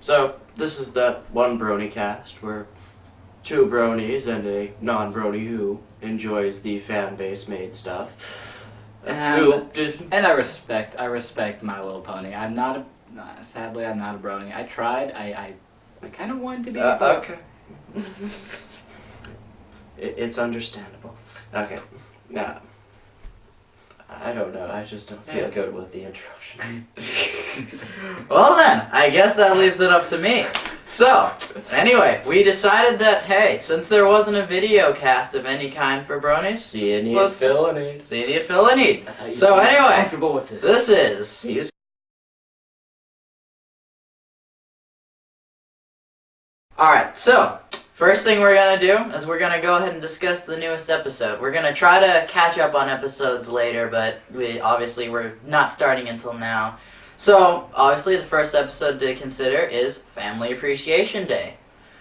So, this is that One Bronyshow where two bronies and a non-brony who enjoys the fan-base-made stuff. And I respect My Little Pony. Sadly, I'm not a brony. I tried. I kind of wanted to be. Okay. It's understandable. Okay. Now, I don't know. I just don't feel good with the interruption. Well then, I guess that leaves it up to me. So, anyway, we decided that, hey, since there wasn't a video cast of any kind for bronies, See you need, fill a need. see you fill a need. you So feel anyway, comfortable with it. this is... He's Alright, so, first thing we're going to do is we're going to go ahead and discuss the newest episode. We're going to try to catch up on episodes later, but we're not starting until now. So, obviously the first episode to consider is Family Appreciation Day.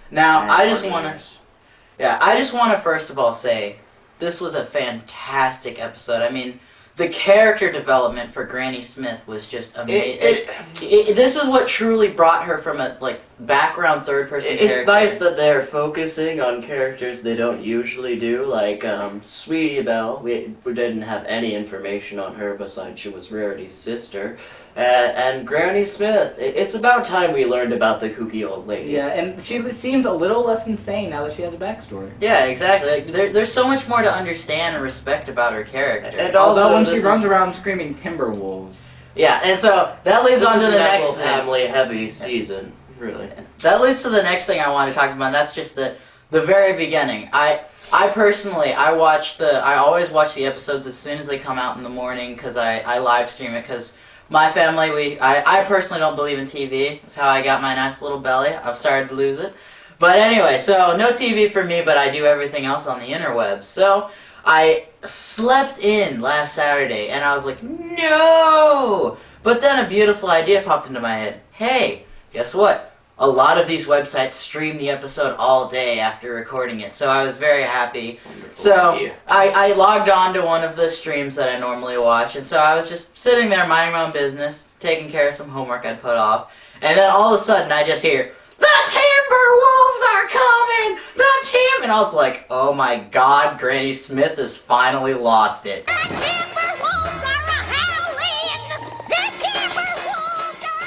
Now, I just want to first of all say, this was a fantastic episode. I mean, the character development for Granny Smith was just amazing. This is what truly brought her from a background third-person character. It's nice that they're focusing on characters they don't usually do, like Sweetie Belle. We didn't have any information on her besides she was Rarity's sister. And Granny Smith. It's about time we learned about the kooky old lady. Yeah, and she seems a little less insane now that she has a backstory. Yeah, exactly. There's so much more to understand and respect about her character. And also, Although when she runs around screaming Timberwolves. Yeah, and so that leads on to the next thing. family-heavy season, really. That leads to the next thing I want to talk about, and that's just the very beginning. I personally, I always watch the episodes as soon as they come out in the morning, because I live stream it, because my family, I personally don't believe in TV. That's how I got my nice little belly. I've started to lose it. But anyway, so no TV for me, but I do everything else on the interwebs. So I slept in last Saturday, and I was like, no! But then a beautiful idea popped into my head. Hey, guess what? A lot of these websites stream the episode all day after recording it, so I was very happy. So I logged on to one of the streams that I normally watch, and so I was just sitting there minding my own business, taking care of some homework I'd put off, and then all of a sudden I just hear, "The Timberwolves are coming! The team!" And I was like, oh my god, Granny Smith has finally lost it. The Timberwolves are a-howling! The Timberwolves are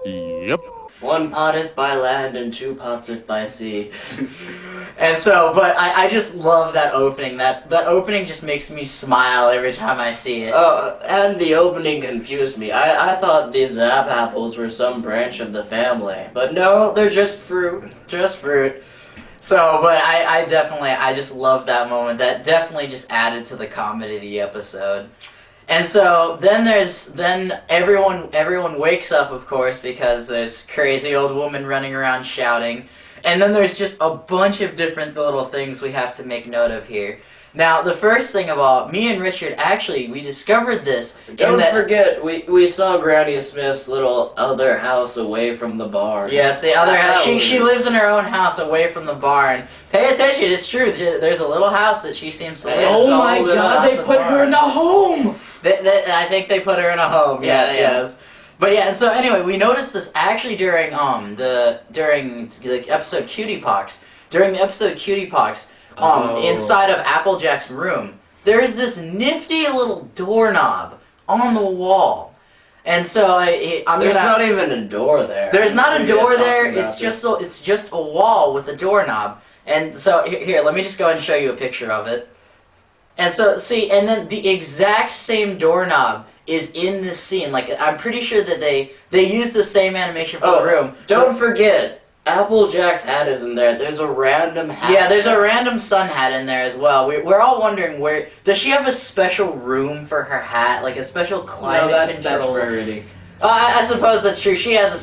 a-howling! Yep. One pot if by land and two pots if by sea. And so, but I just love that opening. That opening just makes me smile every time I see it. Oh, and the opening confused me. I thought these Zap apples were some branch of the family. But no, they're just fruit. Just fruit. So, but I just love that moment. That definitely just added to the comedy of the episode. And so then everyone wakes up, of course, because there's crazy old woman running around shouting. And then there's just a bunch of different little things we have to make note of here. Now, the first thing of all, me and Richard, actually, we discovered this. Don't forget, we saw Granny Smith's little other house away from the barn. Yes, the other house. She lives in her own house away from the barn. Pay attention, it's true. There's a little house that she seems to live in. Oh my god, they put her in a home! I think they put her in a home, yes. But yeah, and so anyway, we noticed this actually during the episode Cutie Pox. During the episode Cutie Pox, inside of Applejack's room, there is this nifty little doorknob on the wall. And so there's not even a door there. There's not a door there. It's just a wall with a doorknob. And so here, let me just go and show you a picture of it. And so see, and then the exact same doorknob is in this scene. Like, I'm pretty sure that they use the same animation for the room. Don't forget, Applejack's hat is in there. There's a random hat. Yeah, there's a random sun hat in there as well. We're all wondering does she have a special room for her hat, like a special climate control? That's Rarity. I suppose that's true. She has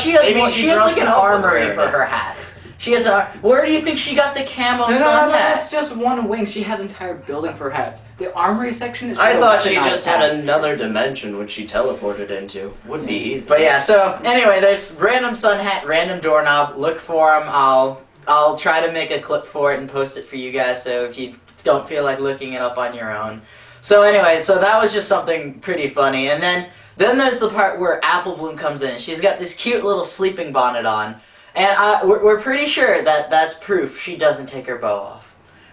she has like an armory for her hats. She has where do you think she got the camo sun hat? That's just one wing. She has an entire building for hats. The armory section is... I thought she just had another dimension which she teleported into. Would be easy. But yeah, so anyway, there's random sun hat, random doorknob. Look for them. I'll try to make a clip for it and post it for you guys, so if you don't feel like looking it up on your own. So anyway, so that was just something pretty funny. And then Then there's the part where Apple Bloom comes in. She's got this cute little sleeping bonnet on. And we're pretty sure that that's proof she doesn't take her bow off.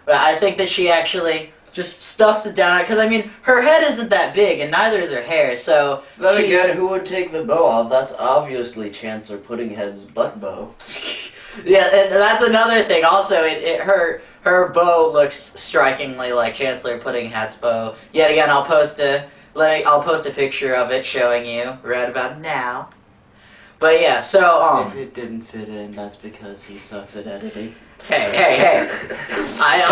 But I think that she actually just stuffs it down. Because, I mean, her head isn't that big, and neither is her hair, so... Then again, who would take the bow off? That's obviously Chancellor Puddinghead's butt bow. Yeah, and that's another thing. Also, her bow looks strikingly like Chancellor Puddinghead's bow. Yet again, I'll post a picture of it showing you right about now. But yeah, so If it didn't fit in, that's because he sucks at editing. Hey. I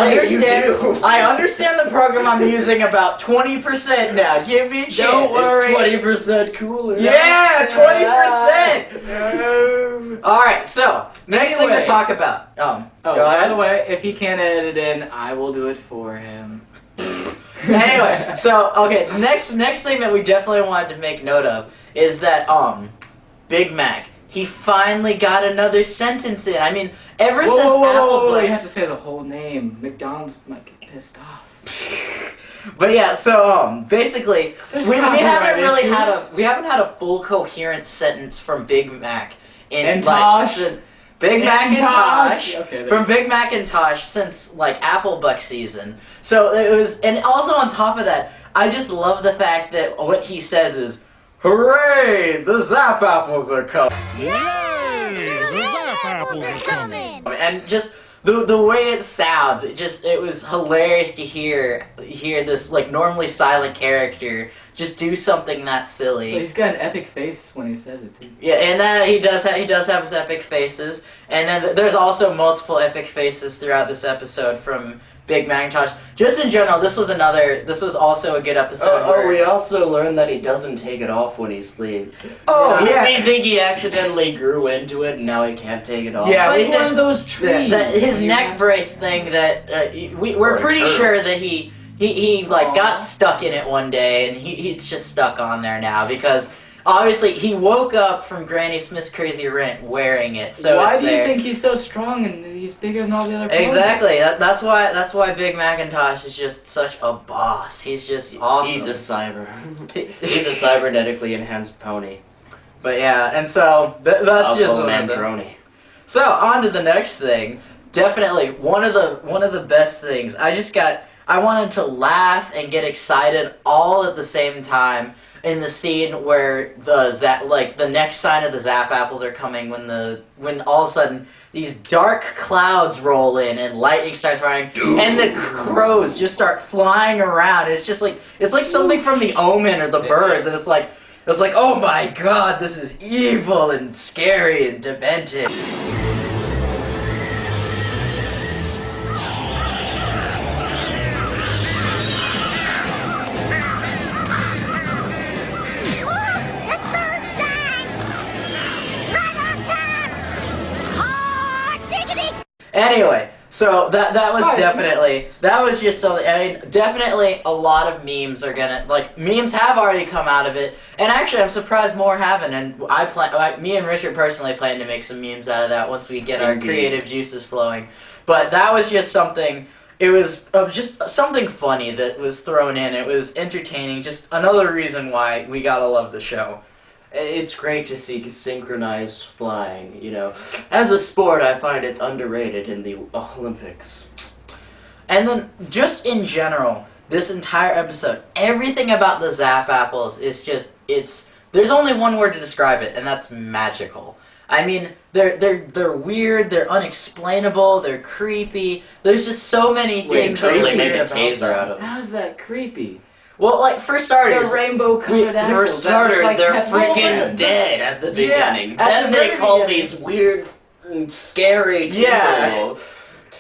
understand the program I'm using about 20% now. Give me a chance. Don't worry. It's 20% cooler. Yeah, 20%. All right, so next thing to talk about. Oh, go by ahead. the way, if he can't edit it in, I will do it for him. Anyway, so okay, next thing that we definitely wanted to make note of is that Big Mac. He finally got another sentence in. I mean, ever since Apple you have to say the whole name. McDonald's might get pissed off. But yeah, so basically, There's we haven't copyright really issues. had a full coherent sentence from Big Mac And Tosh. Big Mac and Tosh. Okay, From Big Mac and Tosh since like Applebuck season. So it was, and also on top of that, I just love the fact that what he says is, "Hooray! The Zap Apples are coming!" Yay! The Zap Apples are coming! And just the way it sounds, it was hilarious to hear this like normally silent character just do something that But silly. he's got an epic face when he says it too. Yeah, and that he does have his epic faces, and then there's also multiple epic faces throughout this episode from Big Macintosh. Just in general, this was also a good episode. We also learned that he doesn't take it off when he sleeps. Oh, yeah. We think he accidentally grew into it and now he can't take it off. Yeah, It's like one of those trees. His You neck have- brace thing that we're Or a pretty turtle. sure that he like Aw. got stuck in it one day, and he's just stuck on there now because obviously he woke up from Granny Smith's crazy rant wearing it. So why it's do there. you think he's so strong and he's bigger than all the other ponies? Exactly. That's why Big Macintosh is just such a boss. He's just awesome. He's a cybernetically enhanced pony. But yeah, and so that's just one of the- Mandroni. So on to the next thing. Definitely one of the best things. I wanted to laugh and get excited all at the same time in the scene where the next sign of the Zap Apples are coming when all of a sudden these dark clouds roll in and lightning starts running and the crows just start flying around. It's like something from The Omen or The Birds, and it's like oh my god, this is evil and scary and demented. The third sign! Right on time! Oh, diggity! Anyway, so that was Right. that was just so. I mean, definitely a lot of memes are gonna memes have already come out of it, and actually I'm surprised more haven't. And me and Richard personally plan to make some memes out of that once we get our Indeed. creative juices flowing. But that was just something. It was just something funny that was thrown in. It was entertaining. Just another reason why we gotta love the show. It's great to see synchronized flying, you know. As a sport, I find it's underrated in the Olympics. And then, just in general, this entire episode, everything about the Zap Apples is just, there's only one word to describe it, and that's magical. I mean, they're weird, they're unexplainable, they're creepy, there's just so many We can things that totally you make hear a about taser them. out of it. How's that creepy? Well, like, for starters, They're rainbow colored For apples. that starters, look like they're pepper- freaking dead at the Yeah, beginning. at Then the they very call beginning. these weird, scary Yeah. people.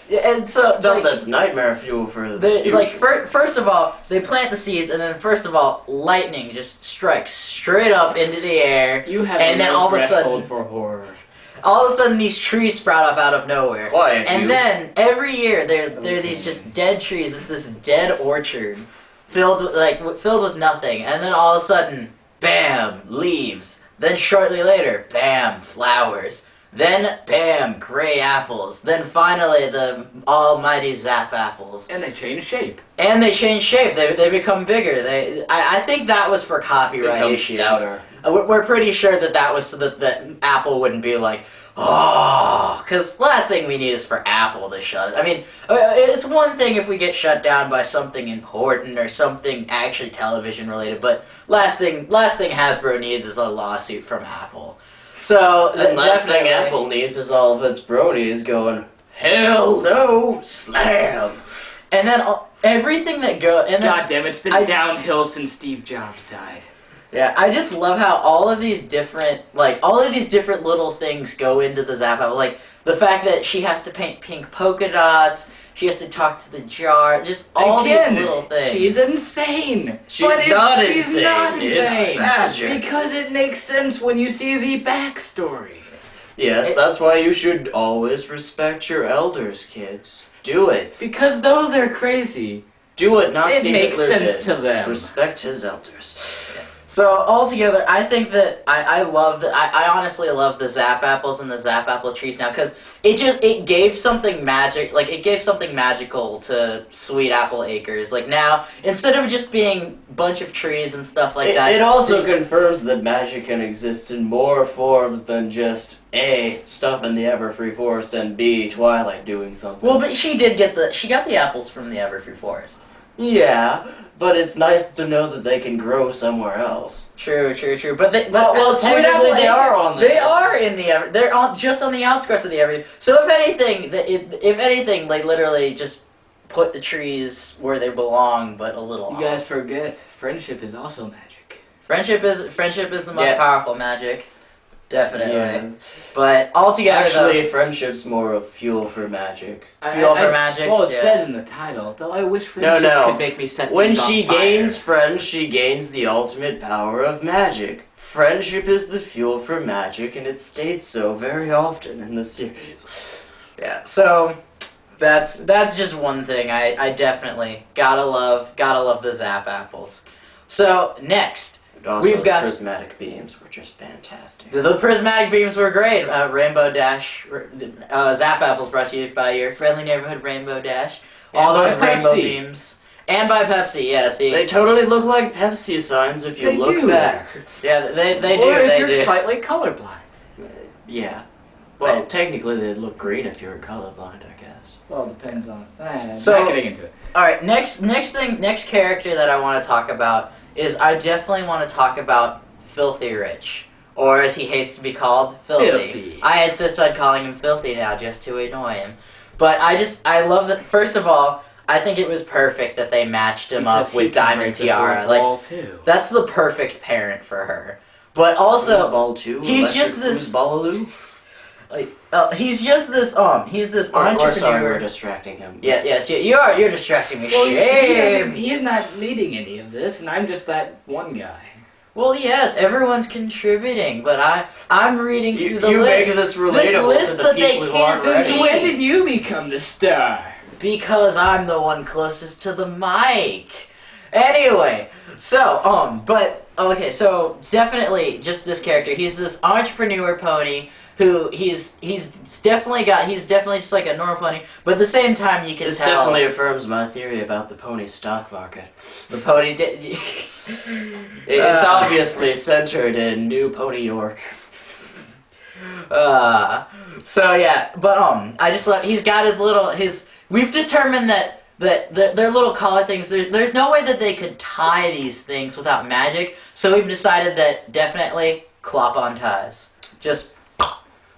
Yeah, and so, Stuff like, that's nightmare fuel for the they, future. like first of all, they plant the seeds, and then first of all, lightning just strikes straight up into the air. You have And a then low all of a threshold sudden- for horror. All of a sudden, these trees sprout up out of nowhere. Quiet, And you. then every year, there are these just dead trees. It's this dead orchard filled with nothing. And then all of a sudden, bam, leaves. Then shortly later, bam, flowers. Then, bam, gray apples. Then finally, the almighty Zap apples. And they change shape. And they change shape. They become bigger. I think that was for copyright Become issues. stouter. We're pretty sure that was so that Apple wouldn't be like, oh, because last thing we need is for Apple to shut it. I mean, it's one thing if we get shut down by something important or something actually television related, but last thing Hasbro needs is a lawsuit from Apple. So The last thing Apple needs is all of its bronies going, hell no, slam. And then everything that goes. God damn, it's been downhill since Steve Jobs died. Yeah, I just love how all of these different little things go into the Zap apple. Like the fact that she has to paint pink polka dots, she has to talk to the jar, just all these little things. She's insane. She's not insane. It's magic. Because it makes sense when you see the backstory. Yes, that's why you should always respect your elders, kids. Do it. Because though they're crazy, Do what Nazi it makes Hitler sense did. to them. Respect his elders. So altogether, I think that I honestly love the Zap apples and the Zap apple trees now because it gave something magical to Sweet Apple Acres. Like now, instead of just being a bunch of trees and stuff like that. It also confirms that magic can exist in more forms than just A, stuff in the Everfree Forest, and B, Twilight doing something. Well, but she got the apples from the Everfree Forest. Yeah, but it's nice to know that they can grow somewhere else. True. But Well, Sweet technically Apple they Acres- are on the. They are in the they're just on the outskirts of the Everfree. So if anything, they literally just put the trees where they belong, but a little. You guys forget, friendship is also magic. Friendship is the most powerful magic, definitely. Yeah. But altogether, Actually, friendship's more of fuel for magic. Fuel for magic? Well, it Yeah. says in the title, though I wish friendship No. could make me set When things on she fire. gains friends, she gains the ultimate power of magic. Friendship is the fuel for magic, and it states so very often in the series. yeah. So that's just one thing I definitely gotta love the Zap apples. So next. And also, We've got- the prismatic beams were just fantastic. The prismatic beams were great. Rainbow Dash, Zap apples brought to you by your friendly neighborhood Rainbow Dash. All And those by rainbow Pepsi. beams. And by Pepsi, yeah, see. They totally look like Pepsi signs if you They look do. back. Yeah, they Or do, if they you're do. slightly colorblind. Yeah. Well, Right. technically they'd look green if you were colorblind, I guess. Well, it depends on. So- Not getting into it. Alright, next character that I want to talk about is I definitely want to talk about Filthy Rich. Or as he hates to be called, Filthy. I insist on calling him Filthy now just to annoy him. But I love that, first of all, I think it was perfect that they matched him up Because he with can Diamond break the Tiara. fourth Like, wall, too. that's the perfect parent for her. But also, Ball 2, he's just this- Ballaloo? he's just this entrepreneur. Or sorry, we're distracting him. Yes, you're distracting me. Well, Shame. he's not leading any of this, and I'm just that one guy. Well, yes, everyone's contributing, but I'm reading through the You list. make this relatable list to the that they people who can't aren't see. ready. Since when did you become the star? Because I'm the one closest to the mic. Anyway, so so definitely just this character. He's this entrepreneur pony who he's definitely just like a normal pony, but at the same time you can This tell definitely affirms my theory about the pony stock market. the pony It's obviously centered in New Pony York. So yeah, but I just love. He's got his. We've determined that their little collar things. There's no way that they could tie these things without magic. So we've decided that definitely clop on ties. Just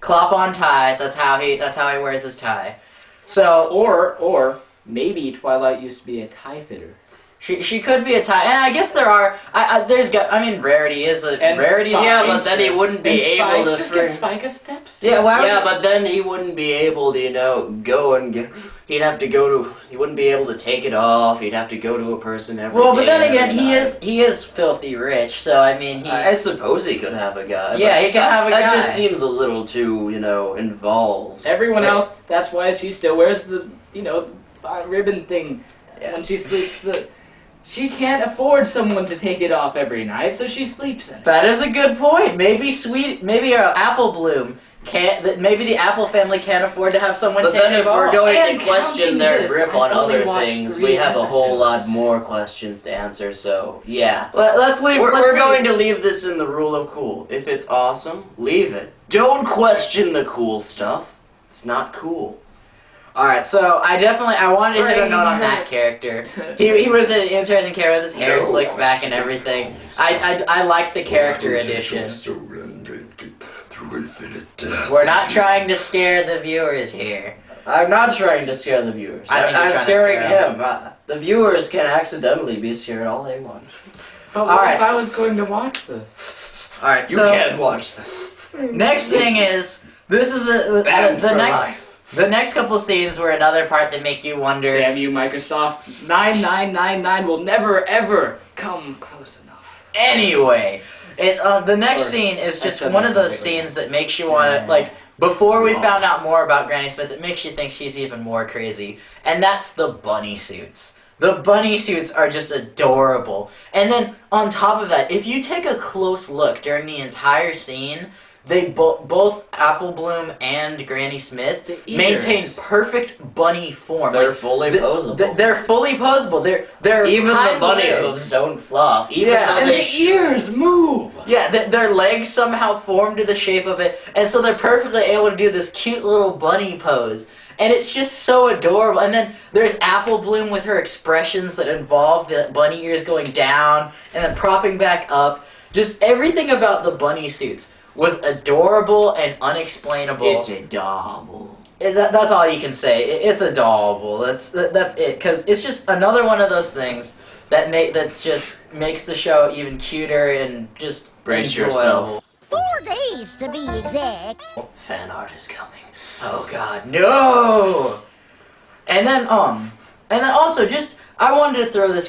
clop on tie. That's how he wears his tie. So Or maybe Twilight used to be a tie fitter. she could be a tie, and I guess there are. Rarity is a And rarity. Spike. Yeah, but then he wouldn't be able to. Just get Spike a steps. Yeah, why Yeah, would- but then he wouldn't be able to, go and get. He wouldn't be able to take it off. He'd have to go to a person every Well, but day then and again, every night. he is filthy rich. So I mean, I suppose he could have a guy. Yeah, but he can have a that guy. just seems a little too, involved. Everyone Right. else, that's why she still wears the, ribbon thing Yeah. when she sleeps. She can't afford someone to take it off every night, so she sleeps in it. That is a good point. Maybe Apple Bloom maybe the Apple family can't afford to have someone But take then it if we're all. going And to question counting their this, grip I've on only other watched things, 3 we have a whole lot episodes. more questions to answer, so yeah. Let's leave. We're going to leave this in the rule of cool. If it's awesome, leave it. Don't question the cool stuff. It's not cool. Alright, so I wanted to hit a Brain note on that hurts. character. He was an interesting character with his hair No. slicked back and everything. I liked the character addition. We're not trying to scare the viewers here. I'm not trying to scare the viewers. I think you're I'm trying to scaring scare him. The viewers can accidentally be scared all they want. But what Alright. if I was going to watch this? Alright, You so can't watch this. next thing is this is Banned the for next life. the next couple scenes were another part that make you wonder. Damn you, Microsoft. 9999 will never, ever come close enough. Anyway, the next Or- scene is I just said one that of those completely. scenes that makes you want to, Yeah. like, before we Wow. found out more about Granny Smith, it makes you think she's even more crazy. And that's the bunny suits. The bunny suits are just adorable. And then, on top of that, if you take a close look during the entire scene, they both Apple Bloom and Granny Smith The ears. maintain perfect bunny form. They're Like, fully th- posable. they're fully posable. They're Even the hind bunny legs. hooves don't flop. Even Yeah. though And they the ears move! Yeah, their legs somehow form to the shape of it, and so they're perfectly able to do this cute little bunny pose. And it's just so adorable. And then there's Apple Bloom with her expressions that involve the bunny ears going down and then propping back up. Just everything about the bunny suits was adorable and unexplainable. It's adorable. That's all you can say. It's adorable. That's it. Because it's just another one of those things that's just makes the show even cuter and just Brace enjoyable. yourself. 4 days to be exact. Fan art is coming. Oh God, no! And then also just I wanted to throw this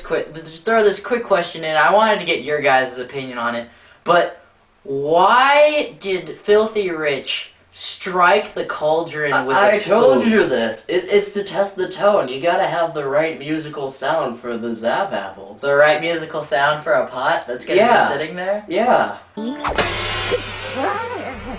quick question in. I wanted to get your guys' opinion on it. But why did Filthy Rich strike the cauldron with a I told spoon? you this. It's to test the tone. You gotta have the right musical sound for the Zap Apples. The right musical sound for a pot that's gonna Yeah. be sitting there? Yeah.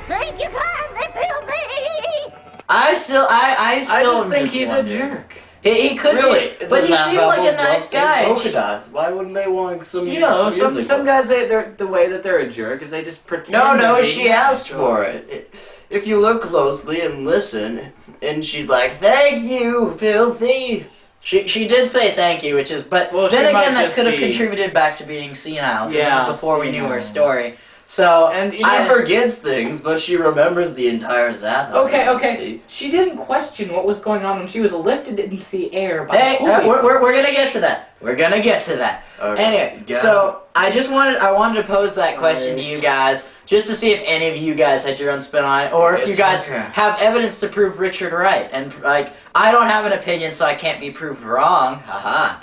Thank you kindly, Filthy. I still I just am think he's a wondering. jerk. He could Really? be, but The he Zap seemed like Apples a nice love guy. polka dots. Why wouldn't they want some You know, musical? some guys, they're the way that they're a jerk is they just pretend. No, to be. she asked for it. If you look closely and listen, and she's like, "Thank you, Filthy." She did say thank you, which is, but Well, then she might again, that just could have be- contributed back to being senile. This Yeah, is before we knew her senile. story. So, And you She know, forgets things, but she remembers the entire Zap. okay. She didn't question what was going on when she was lifted into the air by hey, police. we're gonna get to that. We're gonna get to that. Okay. Anyway, so I wanted to pose that question to you guys, just to see if any of you guys had your own spin on it, or if It's you guys okay. have evidence to prove Richard right. And like, I don't have an opinion, so I can't be proved wrong. Haha.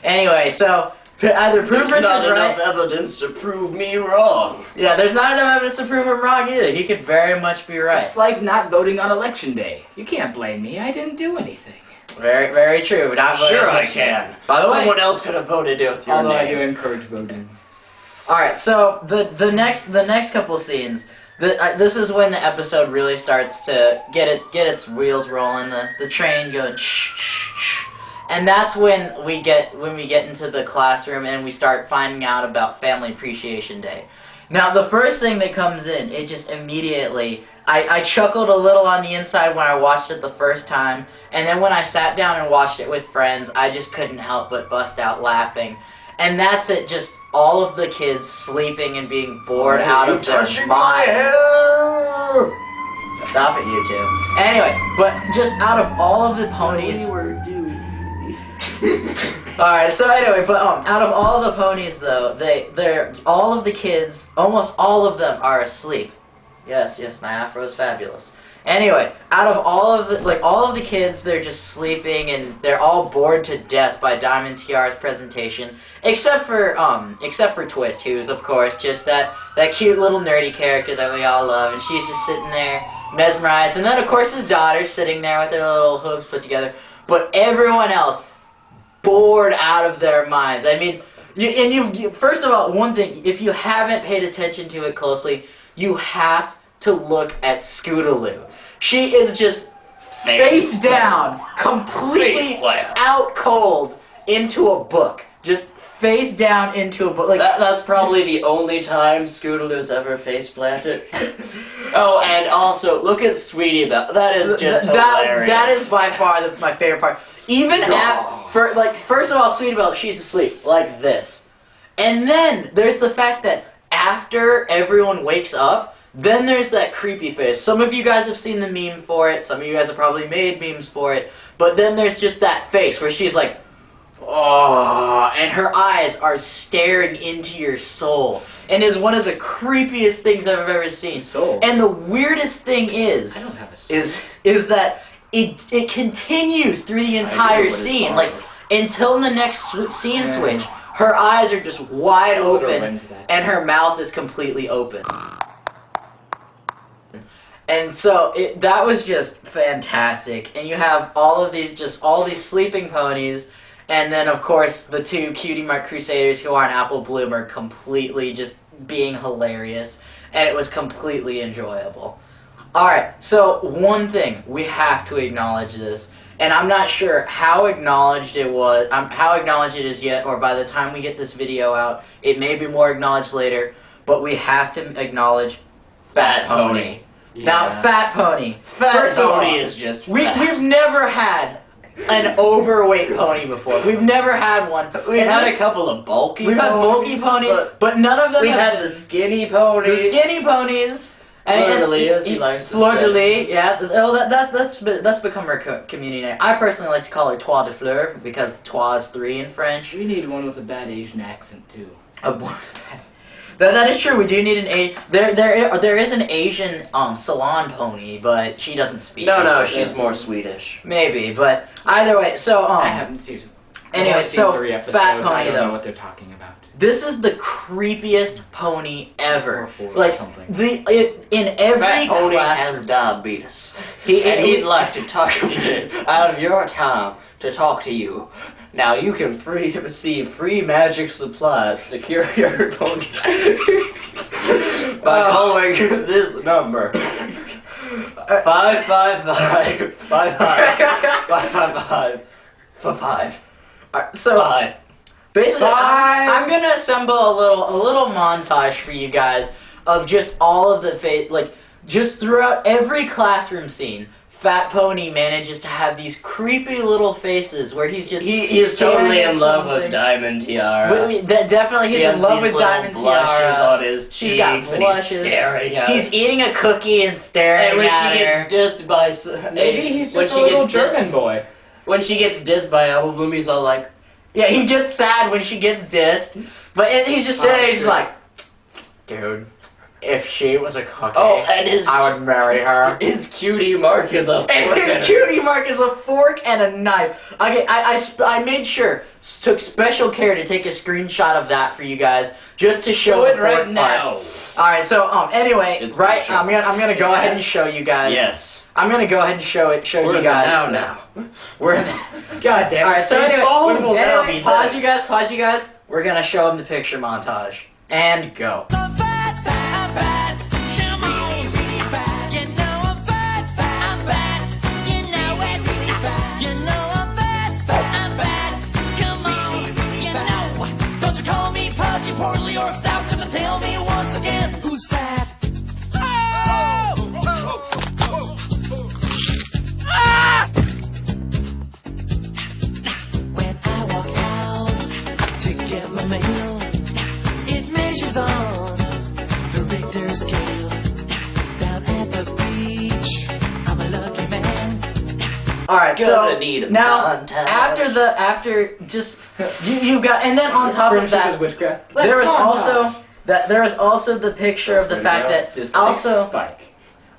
Anyway, so either prove There's Richard not right. enough evidence to prove me wrong. Yeah, there's not enough evidence to prove him wrong either. He could very much be right. It's like not voting on election day. You can't blame me. I didn't do anything. Very, very true. Not voting Sure, on I election day. can. By the way, Someone else could have voted with your Although I name. do encourage voting. all right. So the next couple scenes, this is when the episode really starts to get its wheels rolling. The train going, and that's when we get into the classroom and we start finding out about Family Appreciation Day. Now, the first thing that comes in, it just immediately, I chuckled a little on the inside when I watched it the first time, and then when I sat down and watched it with friends, I just couldn't help but bust out laughing. And that's it, just all of the kids sleeping and being bored out of their touching my minds. hair. Stop it, you two. Anyway, but just out of all of the ponies... Alright, so anyway, but out of all the ponies though, they're all of the kids, almost all of them are asleep. Yes, my afro is fabulous. Anyway, out of all of the kids, they're just sleeping and they're all bored to death by Diamond Tiara's presentation, except for Twist, who's of course just that cute little nerdy character that we all love, and she's just sitting there mesmerized, and then of course his daughter's sitting there with their little hooves put together, but everyone else bored out of their minds. I mean, you first of all, one thing, if you haven't paid attention to it closely, you have to look at Scootaloo. She is just face down, completely out cold into a book. Just face down into a book. Like that's probably the only time Scootaloo's ever face planted. Oh, and also look at Sweetie Belle. That is just hilarious. That is by far my favorite part. Even first of all, Sweetie Belle, she's asleep like this, and then there's the fact that after everyone wakes up, then there's that creepy face. Some of you guys have seen the meme for it. Some of you guys have probably made memes for it. But then there's just that face where she's like, oh, and her eyes are staring into your soul. And is one of the creepiest things I've ever seen. Soul. And the weirdest thing is, I don't have a soul. is that it continues through the entire scene. Like, until the next scene switch, her eyes are just wide open and her mouth is completely open. And so that was just fantastic. And you have all these sleeping ponies, and then of course the two Cutie Mark Crusaders who are an Apple Bloom are completely just being hilarious, and it was completely enjoyable. Alright, so one thing, we have to acknowledge this, and I'm not sure how acknowledged it is yet, or by the time we get this video out, it may be more acknowledged later, but we have to acknowledge Fat Pony. Yeah. Now, Fat Pony. Fat Pony is just we've never had an overweight pony before. We've never had one. We've had a couple of bulky We've had bulky ponies, but none of them We've had the skinny ponies. The skinny ponies. Fleur-de-lis, as he likes to say. Fleur-de-lis, yeah. Oh, that's become her community name. I personally like to call her Trois de Fleur because Trois is 3 in French. We need one with a bad Asian accent too. That is true. We do need an Asian. There is an Asian salon pony, but she doesn't speak. No, she's more Swedish. Maybe, but either way. So I haven't seen. Anyway, so 3 episodes, Fat Pony I don't though. know what they're talking about. This is the creepiest pony ever. Or Like something. in every Fat Pony class, has diabetes. He'd like to talk a bit out of your time to talk to you. Now you can receive free magic supplies to cure your pony by calling this number. 555. So basically, I'm gonna assemble a little montage for you guys of just all of the just throughout every classroom scene. Fat Pony manages to have these creepy little faces where he's totally in love with Diamond Tiara. Definitely he's in love with Diamond blushes Tiara. On his cheeks, and he's staring at her. He's eating a cookie and staring and when at she gets dissed by maybe he's just a little German boy. When she gets dissed by Apple Bloom, he's all like, yeah, he gets sad when she gets dissed, but he's just sitting there, he's like, dude, if she was a cookie, I would marry her. His cutie mark is a fork. And his cutie mark is a fork and a knife. Okay, I made sure, took special care to take a screenshot of that for you guys, just to show it the right fork now. part. Alright, so anyway, It's right, sure. I'm gonna go ahead and show you guys. Yes. I'm gonna go ahead and show We're you in guys. the now. We're in the God damn it. Alright, so anyway, Baseball? pause you guys. We're gonna show them the picture montage. And go. Portly or stout, cause tell me once again, who's fat? When I walk out to get my mail, it measures on the Richter scale. Down at the beach, I'm a lucky man. Alright, so need now montage. you got, and then on top of that, witchcraft. there was also the picture of the fact that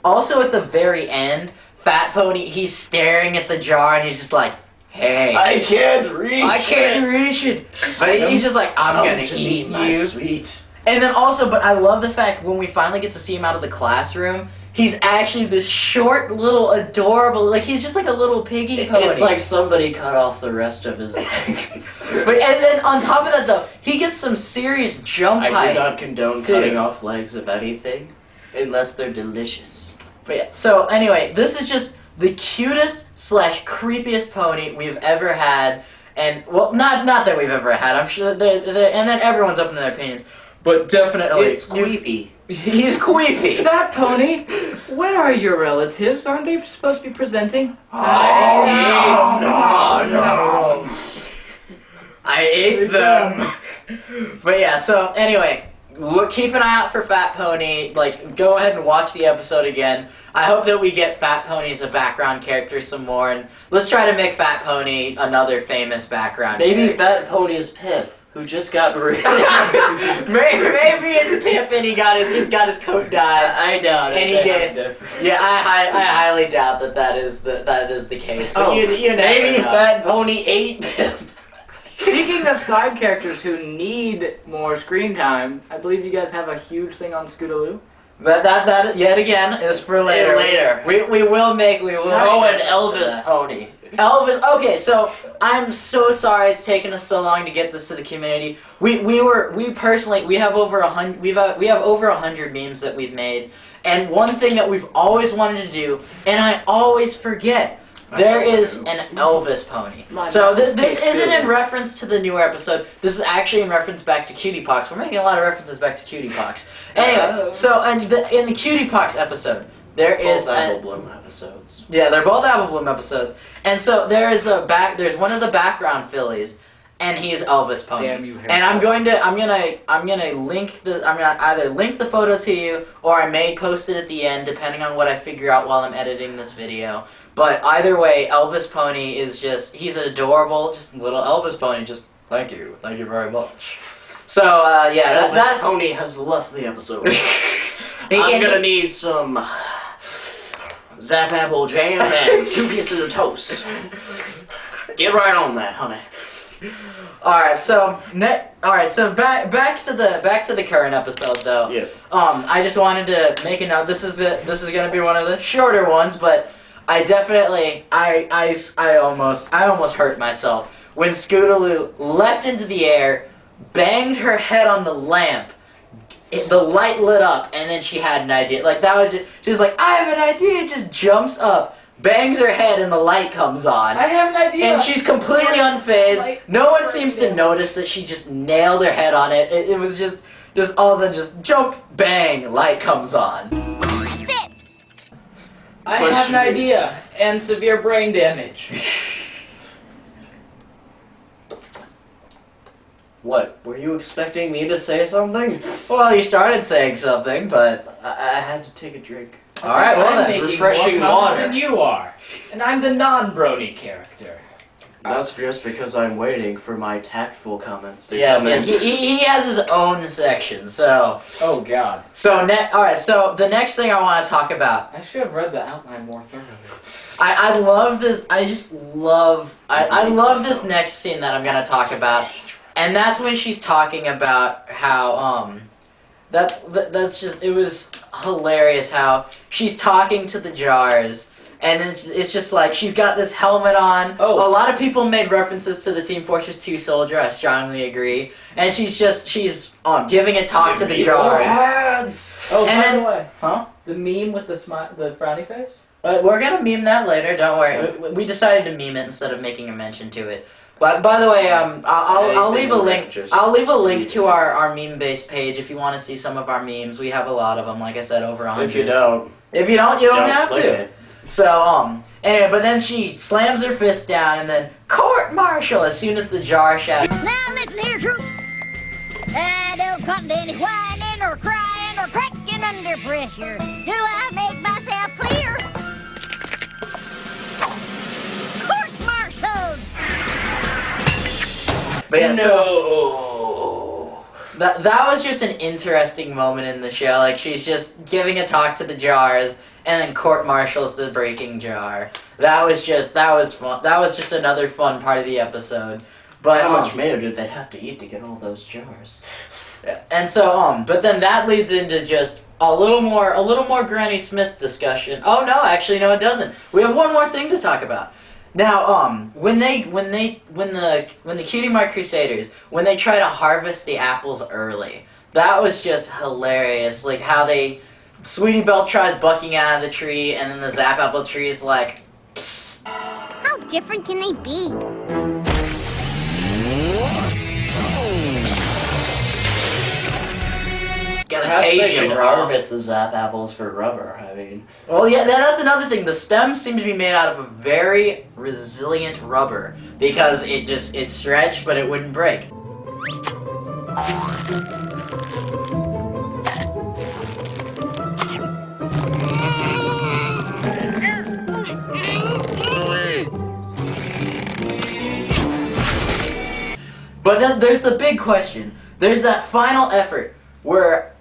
also at the very end, Fat Pony, he's staring at the jar and he's just like, hey, I can't reach it. But he's just like, I'm gonna eat you. Sweet. And then also, but I love the fact when we finally get to see him out of the classroom, he's actually this short, little, adorable, like he's just like a little piggy pony. It's like somebody cut off the rest of his leg. And then on top of that though, he gets some serious jump height. I do not condone cutting off legs of anything. Unless they're delicious. But yeah, so anyway, this is just the cutest / creepiest pony we've ever had. And, well, not that we've ever had. I'm sure and then everyone's up in their opinions. But definitely. It's creepy. He's queefy. Fat Pony, where are your relatives? Aren't they supposed to be presenting? Oh, no. I ate them. But yeah, so anyway, keep an eye out for Fat Pony. Like, go ahead and watch the episode again. I hope that we get Fat Pony as a background character some more, and let's try to make Fat Pony another famous background Maybe character. Fat Pony is Pip, who just got rid. maybe it's Pip and he's got his coat dyed. I doubt it. And he They did. have different- Yeah, I highly doubt that is the case. But you never maybe know. Fat Pony ate Pip. Speaking of side characters who need more screen time, I believe you guys have a huge thing on Scootaloo. But that yet again is for later. Later. We will Oh, make an reference to Elvis that. pony. Elvis. Okay, so I'm so sorry it's taken us so long to get this to the community. We have over 100. We have over 100 memes that we've made, and one thing that we've always wanted to do, and I always forget. There is an Elvis pony. So this isn't in reference to the newer episode. This is actually in reference back to Cutie Pox. We're making a lot of references back to Cutie Pox. Anyway, so in the Cutie Pox episode, there is Both Apple Bloom episodes. yeah, they're both Apple Bloom episodes. And so there's one of the background fillies, and he is Elvis Pony. Damn you, Harry And I'm Potter. gonna either link the photo to you, or I may post it at the end, depending on what I figure out while I'm editing this video. But either way, Elvis Pony is he's an adorable, just little Elvis Pony. Just thank you very much. So yeah, Elvis Pony has left the episode. I'm and- gonna need some Zap Apple jam and 2 pieces of toast. Get right on that, honey. All right, so back to the current episode though. Yeah. I just wanted to make a note. This is gonna be one of the shorter ones, but I definitely I almost hurt myself when Scootaloo leapt into the air, banged her head on the lamp. The light lit up, and then she had an idea. Like that was she was like, I have an idea. Just jumps up, bangs her head, and the light comes on. I have an idea. And she's completely unfazed. No one seems to notice that she just nailed her head on it. It was just all of a sudden just jump, bang, light comes on. That's it. I have an idea and severe brain damage. What? Were you expecting me to say something? Well, you started saying something, but I had to take a drink. all right. Well I'm then, making refreshing more comments water. than you are, and I'm the non-brony character. That's just because I'm waiting for my tactful comments to Yes, come yes, in. he has his own section. So Oh God, all right. So the next thing I want to talk about. I should have read the outline more thoroughly. I love this. I love this next scene that I'm gonna talk about, and that's when she's talking about how that's just it was hilarious how she's talking to the jars, and it's just like she's got this helmet on. Oh. A lot of people made references to the Team Fortress 2 soldier. I strongly agree, and she's giving a talk to the jars. Oh, And by then- the way, Huh? the meme with the the frowny face. We're gonna meme that later. Don't worry. We decided to meme it instead of making a mention to it. But by the way, I'll leave a link. I'll leave a link to our meme-based page if you want to see some of our memes. We have a lot of them. Like I said, over 100. If you don't, If you don't, you don't have click to. it. So anyway, but then she slams her fist down and then court-martial as soon as the jar shatters. Now listen here, troops. I don't come to any whining or crying or cracking under pressure. Do I make myself clear? Court-martialed. But yeah, so No. that was just an interesting moment in the show. Like she's just giving a talk to the jars and then court-martials the breaking jar. That was fun. That was just another fun part of the episode. But How much mayo did they have to eat to get all those jars? and so but then that leads into just a little more Granny Smith discussion. Oh no, actually no, it doesn't. We have one more thing to talk about. Now, when the Cutie Mark Crusaders, when they try to harvest the apples early, that was just hilarious. Like how they Sweetie Belle tries bucking out of the tree, and then the Zap Apple tree is like, psst. How different can they be? Perhaps they should harvest the Zap apples for rubber. I mean, Well, yeah, that's another thing. The stems seem to be made out of a very resilient rubber because it stretched, but it wouldn't break. But then there's the big question. There's that final effort where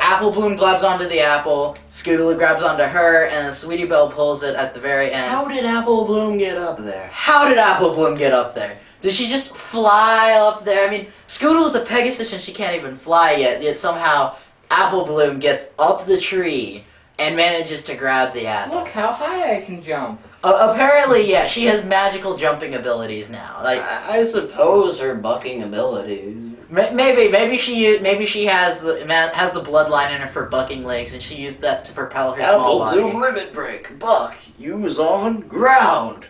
Apple Bloom grabs onto the apple, Scootaloo grabs onto her, and then Sweetie Belle pulls it at the very end. how did Apple Bloom get up there? How did Apple Bloom get up there? Did she just fly up there? I mean, Scootaloo's a Pegasus and she can't even fly yet somehow Apple Bloom gets up the tree and manages to grab the apple. Look how high I can jump. Apparently, yeah, she has magical jumping abilities now. Like, I suppose her bucking abilities. maybe she has the bloodline in her for bucking legs, and she used that to propel her small Apple body. Bloom limit break. Buck. Use on ground.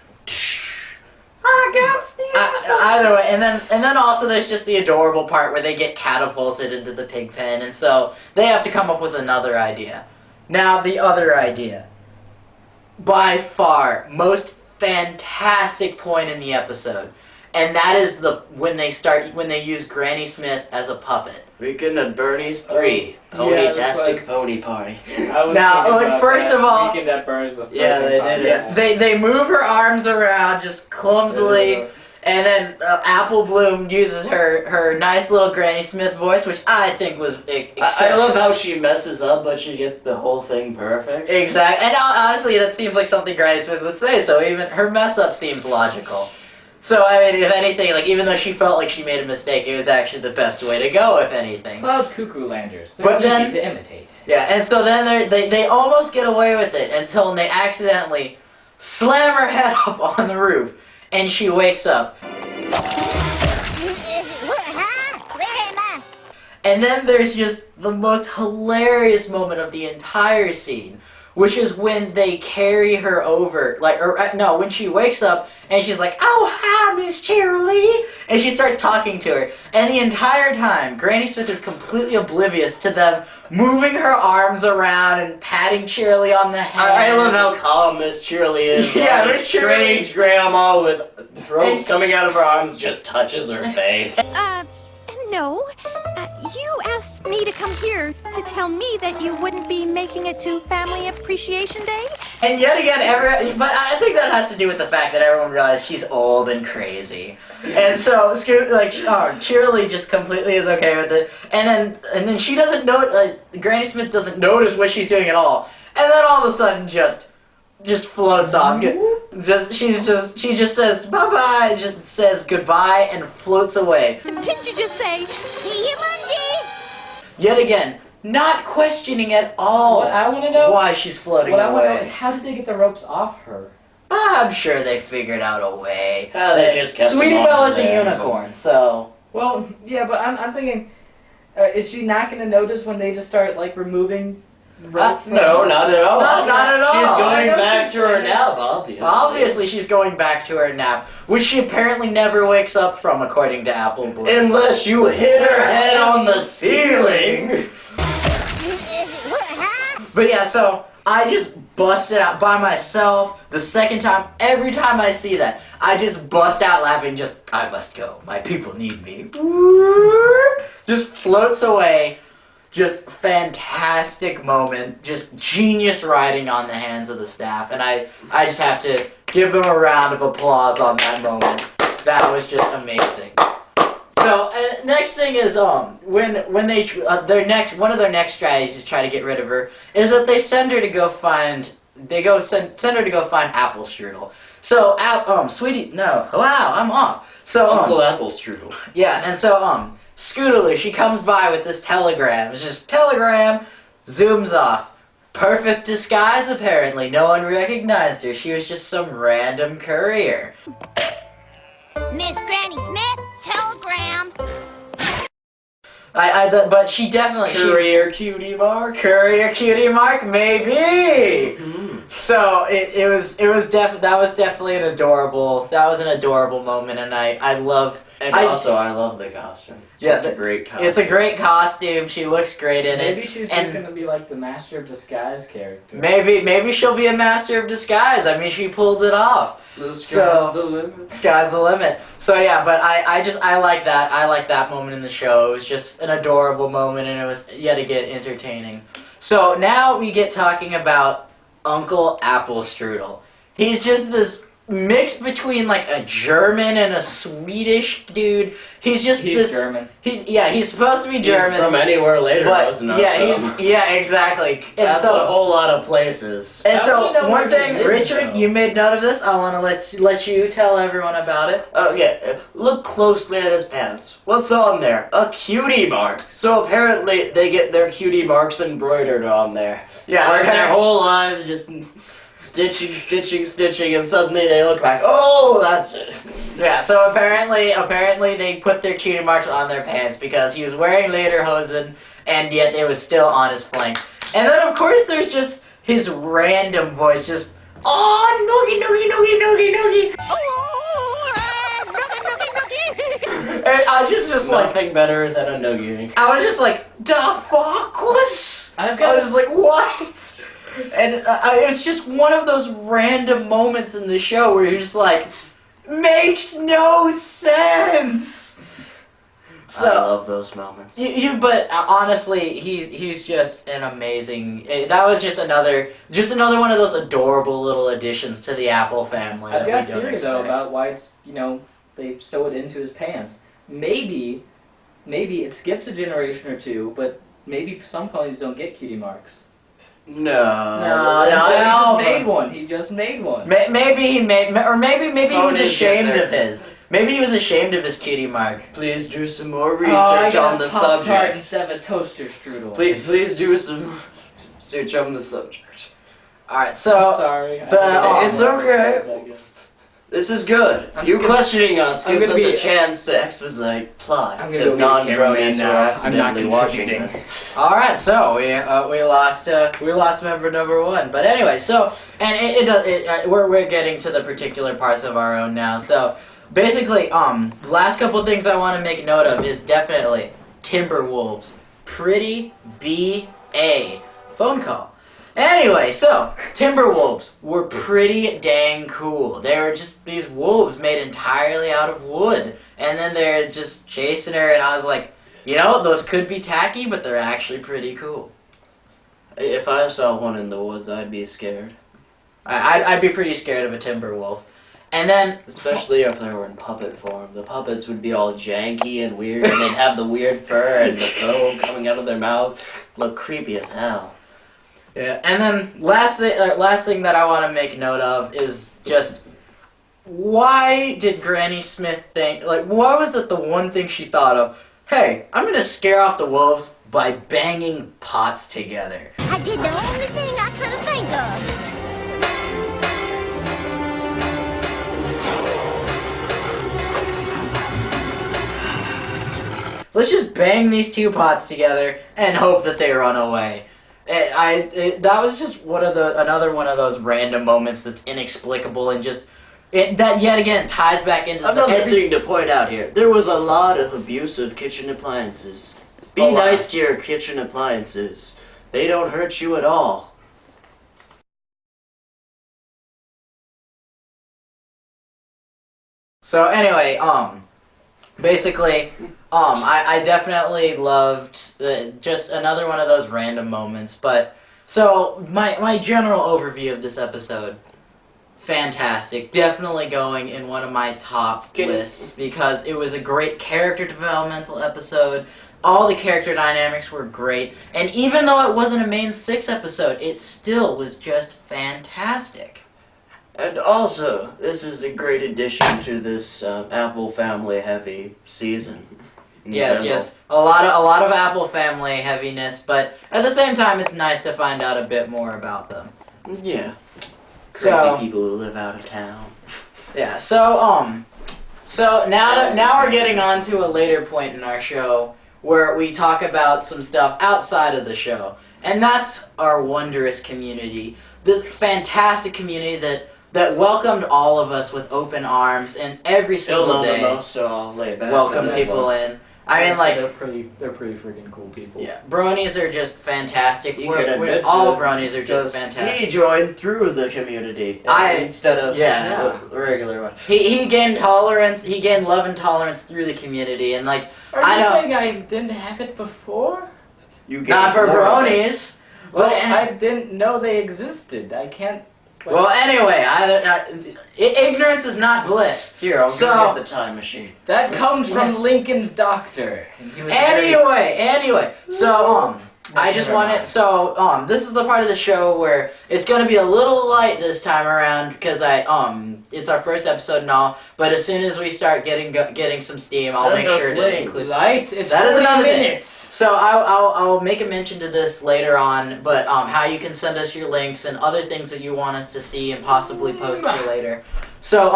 Either way, and then also there's just the adorable part where they get catapulted into the pig pen, and so they have to come up with another idea. Now, the other idea, by far most fantastic point in the episode, and that is when they use Granny Smith as a puppet. Weekend at Bernie's 3. Yeah, Pony-tastic pony party. Now, first of all, Weekend at Bernie's the first Yeah, they time. did it. they move her arms around just clumsily. And then Apple Bloom uses her nice little Granny Smith voice, which I think was I love how she messes up, but she gets the whole thing perfect. Exactly. And honestly, that seems like something Granny Smith would say, so even her mess up seems logical. So, I mean, if anything, like, even though she felt like she made a mistake, it was actually the best way to go, if anything. Cloud Cuckoo Landers. They're But easy then- to imitate. Yeah, and so then they almost get away with it until they accidentally slam her head up on the roof, and she wakes up. And then there's just the most hilarious moment of the entire scene, which is when they carry her over, when she wakes up and she's like, "Oh, hi, Miss Cheerilee," and she starts talking to her, and the entire time, Granny Smith is completely oblivious to them moving her arms around and patting Cheerilee on the head. I love how calm Miss Cheerilee is. Yeah, Like, Miss Cheerilee- strange grandma with ropes coming out of her arms just touches her face. No. You asked me to come here to tell me that you wouldn't be making it to Family Appreciation Day? And yet again, but I think that has to do with the fact that everyone realized she's old and crazy, and so Cheerilee just completely is okay with it, and then she doesn't know. Granny Smith doesn't notice what she's doing at all, and then all of a sudden just floats off. She just says bye bye, just says goodbye and floats away. Didn't you just say, See you Monday. Yet again, not questioning at all What I want to know, why she's floating what I want to know away. is how did they get the ropes off her? I'm sure they figured out a way. They just kept Sweetie them Belle on is a there. unicorn, so. Well, yeah, but I'm thinking, is she not going to notice when they just start like removing ropes? No, not at all. No, not at all. She's I going know back she's to her saying- nap, obviously. Obviously, she's going back to her nap, which she apparently never wakes up from, according to Apple Bloom. Unless you hit her head on the ceiling. But yeah, so I just busted out by myself the second time. Every time I see that, I just bust out laughing. I must go. My people need me. Just floats away. Just fantastic moment. Just genius writing on the hands of the staff. And I just have to give them a round of applause on that moment. That was just amazing. So next thing is when they one of their next strategies to try to get rid of her is that they send her to go find send her to go find Apple Strudel. So Sweetie, no, wow, I'm off. So Uncle Apple Strudel. yeah, and so Scootaloo, she comes by with this telegram. It's just telegram, zooms off. Perfect disguise apparently. No one recognized her. She was just some random courier. Miss Granny Smith, telegram. But she definitely Courier cutie mark. Courier cutie mark, maybe. Mm-hmm. So that was definitely an adorable moment, and I love. And I love the costume. Yes, It's a great costume. It's a great costume. She looks great in it. Maybe she's just gonna be like the Master of Disguise character. Maybe she'll be a Master of Disguise. I mean, she pulled it off. The sky's the limit. Sky's the limit. So yeah, but I like that. I like that moment in the show. It was just an adorable moment, and it was yet again entertaining. So now we get talking about Uncle Applestrudel. He's just this mix between like a German and a Swedish dude. He's German. He's supposed to be German. He's from anywhere later. But exactly. And That's a whole lot of places. And How so do you know one where thing, he is, Richard, though? you made note of this. I want to let you tell everyone about it. Oh yeah, look closely at his pants. What's on there? A cutie mark. So apparently they get their cutie marks embroidered on there. Yeah, Their whole lives just stitching, and suddenly they look back. Oh, that's it. Yeah, so apparently they put their cutie marks on their pants because he was wearing lederhosen and yet it was still on his flank. And then of course there's just his random voice just, oh, noogie. And I just like, Nothing better than a noogie. I was just like, the fuck was? I was like, what? And it was just one of those random moments in the show where you're just like, makes no sense. So I love those moments. But honestly, he's just an amazing. That was just another one of those adorable little additions to the Apple family. I've got a that we don't theory though expect. about why it's they sew it into his pants. Maybe it skips a generation or two, but maybe some ponies don't get cutie marks. No. He just made one. Maybe he made, or maybe he was Ponies ashamed get of his. Maybe he was ashamed of his cutie mark. Please do some more Oh, I research got on the a Pop-Tart subject. instead of a toaster strudel. Please do some research on the subject. All right, so Sorry. It's okay. This is good. I'm You gonna- questioning us I'm gives gonna us be- a chance to expedite plot I'm gonna to go be a cameraman non-bronies who now. are I'm not accidentally watching contributing. this. all right, so we lost member number one. But anyway, so and we're getting to the particular parts of our own now. So basically, last couple of things I want to make note of is definitely Timberwolves. Pretty B.A. phone call. Anyway, so Timberwolves were pretty dang cool. They were just these wolves made entirely out of wood. And then they're just chasing her, and I was like, those could be tacky, but they're actually pretty cool. If I saw one in the woods, I'd be scared. I'd be pretty scared of a timber wolf. And then, Especially if they were in puppet form. The puppets would be all janky and weird, and they'd have the weird fur and the foam coming out of their mouths. Look creepy as hell. yeah. And then last thing that I want to make note of is just, why did Granny Smith think, why was it the one thing she thought of? Hey, I'm gonna scare off the wolves by banging pots together. I did the only thing I could think of. Let's just bang these two pots together and hope that they run away. That was just another one of those random moments that's inexplicable and just that yet again ties back into Another thing to point out here, there was a lot of abusive kitchen appliances. Be Oh, wow. nice to your kitchen appliances. They don't hurt you at all. So anyway, basically, I definitely loved just another one of those random moments. But so my general overview of this episode, fantastic. Definitely going in one of my top lists because it was a great character developmental episode. All the character dynamics were great, and even though it wasn't a main 6 episode, it still was just fantastic. And also, this is a great addition to this Apple Family heavy season. in general. Yes. A lot of Apple Family heaviness, but at the same time, it's nice to find out a bit more about them. Yeah. Crazy So- people who live out of town. Yeah. So now we're getting on to a later point in our show where we talk about some stuff outside of the show. And that's our wondrous community. This fantastic community that welcomed all of us with open arms, and every single day Most, so I'll lay back. welcome people in. I mean, like, they're pretty freaking cool people. yeah, bronies are just fantastic. You can admit All to it, bronies are just because fantastic. he joined through the community instead of yeah. the regular one. He gained tolerance. He gained love and tolerance through the community, and like Are I you know- saying I didn't have it before? You not gave for more of it. bronies. Well, But I didn't know they existed. I can't. well, anyway, ignorance is not bliss. Here, I'll So- go get the time machine. That comes from Lincoln's doctor. And he was very- Anyway, so I just wanted this is the part of the show where it's gonna be a little light this time around because it's our first episode and all. But as soon as we start getting some steam, I'll Send make us sure to links. include. Lights. It's That is 40 another thing. minutes. So I'll make a mention to this later on, but how you can send us your links and other things that you want us to see and possibly post here later. So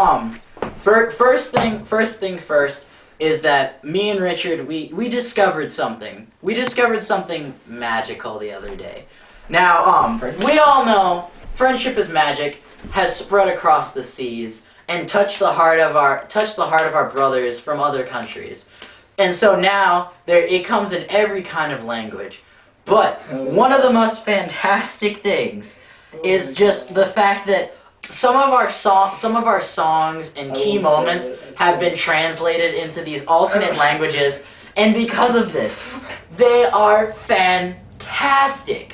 first thing first is that me and Richard we discovered something. We discovered something magical the other day. Now we all know friendship is magic has spread across the seas and touched the heart of our brothers from other countries. And so now it comes in every kind of language. But one of the most fantastic things is just the fact that some of our songs and key moments have been translated into these alternate languages, and because of this, they are fantastic.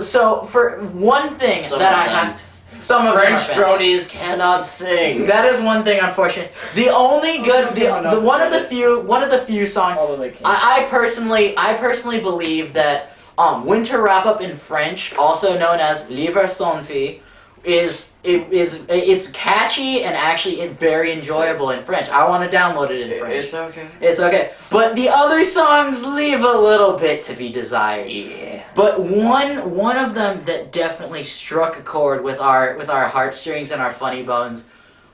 So for one thing Some that of I them. have some of them are French fantastic. bronies cannot sing. That is one thing, unfortunately. The only good, the one of the few songs. Although they can't. I personally believe that Winter Wrap Up in French, also known as Livre sans fille, it's catchy and actually it's very enjoyable in French. I want to download it in French. It's okay. It's okay. But the other songs leave a little bit to be desired. Yeah. But one of them that definitely struck a chord with our heartstrings and our funny bones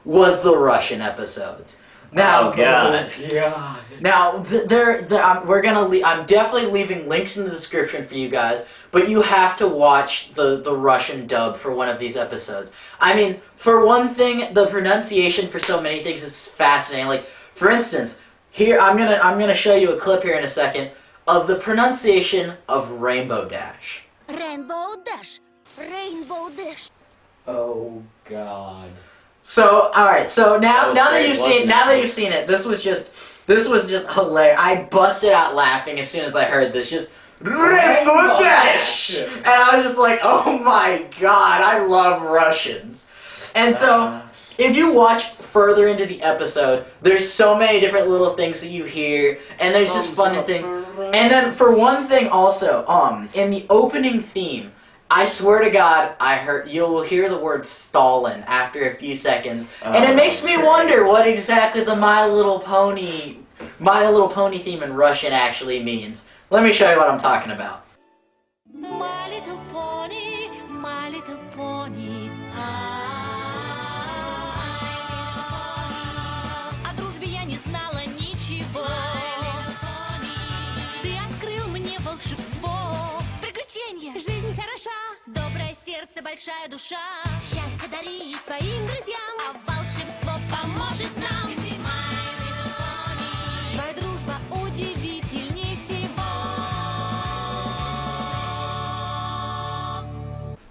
was the Russian episodes. Now, Oh, God. God. now I'm definitely leaving links in the description for you guys, but you have to watch the Russian dub for one of these episodes. I mean, for one thing, the pronunciation for so many things is fascinating. Like, for instance, here I'm gonna show you a clip here in a second of the pronunciation of Rainbow Dash. Rainbow Dash, Rainbow Dash. Oh God. So, all right. So now that say, you've what's seen it, this was just hilarious. I busted out laughing as soon as I heard this. Just Rainbow Dash, and I was just like, oh my god, I love Russians. And so, if you watch further into the episode, there's so many different little things that you hear, and there's just fun things. And then for one thing, also, in the opening theme. I swear to God, you'll hear the word Stalin after a few seconds, and it makes me wonder what exactly the My Little Pony theme in Russian actually means. Let me show you what I'm talking about. My little pony, my little pony. О дружбе я не знала ничего. Ты открыл мне волшебство, приключения. Жизнь хороша, доброе сердце, большая душа. Счастье дари своим друзьям, а волшебство поможет нам. My little pony. Твоя дружба удивительней всего.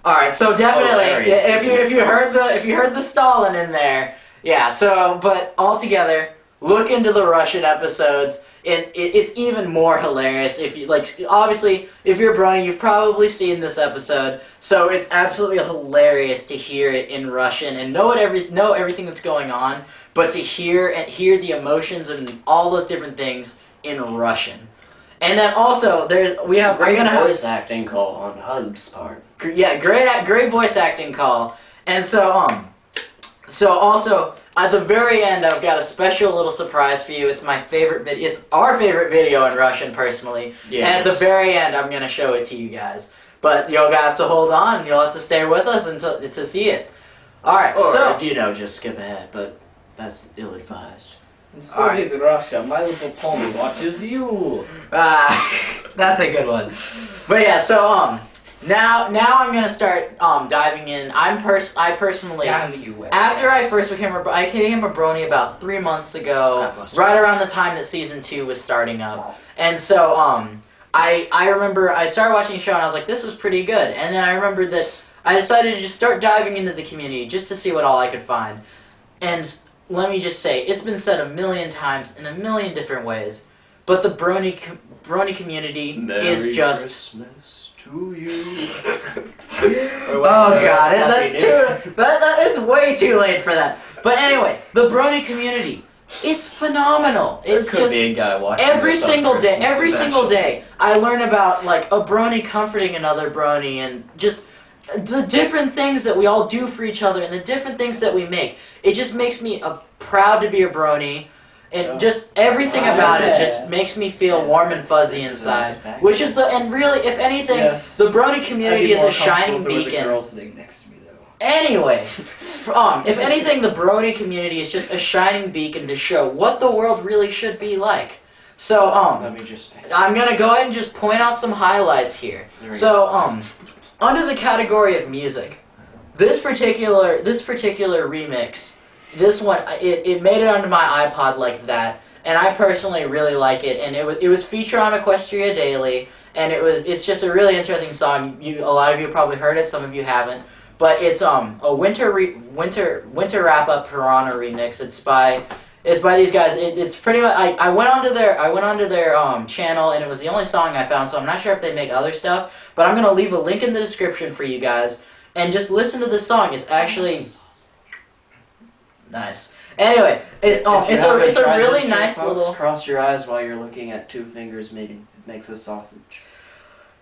All right, so definitely, hilarious. if you heard the Stalin in there, yeah. So, but altogether, look into the Russian episodes. It's even more hilarious if you obviously if you're Brony, you've probably seen this episode, so it's absolutely hilarious to hear it in Russian and know everything that's going on, but to hear the emotions and all those different things in Russian. And then also we're gonna have voice acting call on Hub's part. yeah, great voice acting call. And so also at the very end, I've got a special little surprise for you. It's my favorite video. It's our favorite video in Russian, personally. Yes. And at the very end, I'm gonna show it to you guys. But you'll have to hold on. You'll have to stay with us to see it. All right. Or, So just skip ahead, but that's ill-advised. So Alright. is Russia. My Little Pony watches you. That's a good one. But yeah, so now I'm gonna start diving in. I personally, Down the U.S. after I first became I became a brony about 3 months ago, right around the time that season 2 was starting up. And so I remember I started watching the show and I was like, this is pretty good. And then I remembered that I decided to just start diving into the community just to see what all I could find. And let me just say, it's been said a million times in a million different ways, but the brony community is just. Christmas to you. Oh god, that is way too late for that. But anyway, the brony community, it's phenomenal. There It's could just be a guy watching every this on single day. Christmas Every special. single day, I learn about like a brony comforting another brony and just the different things that we all do for each other and the different things that we make. It just makes me proud to be a brony. And just everything about it just makes me feel warm and fuzzy inside. Which is and really, if anything, Yes. the brony community is a shining beacon. Girl sitting next to me though. Anyway, if anything, the brony community is just a shining beacon to show what the world really should be like. So, Let me just. I'm gonna go ahead and just point out some highlights here. So, under the category of music, this particular remix, this one, it made it onto my iPod like that, and I personally really like it. And it was featured on Equestria Daily, and it's just a really interesting song. A lot of you probably heard it, some of you haven't. But it's a winter wrap up Piranha remix. It's by these guys. It's pretty much I went onto their channel, and it was the only song I found. So I'm not sure if they make other stuff, but I'm gonna leave a link in the description for you guys, and just listen to the song. It's actually nice. Anyway, it's a really nice little. Cross your eyes while you're looking at two fingers. Maybe it makes a sausage.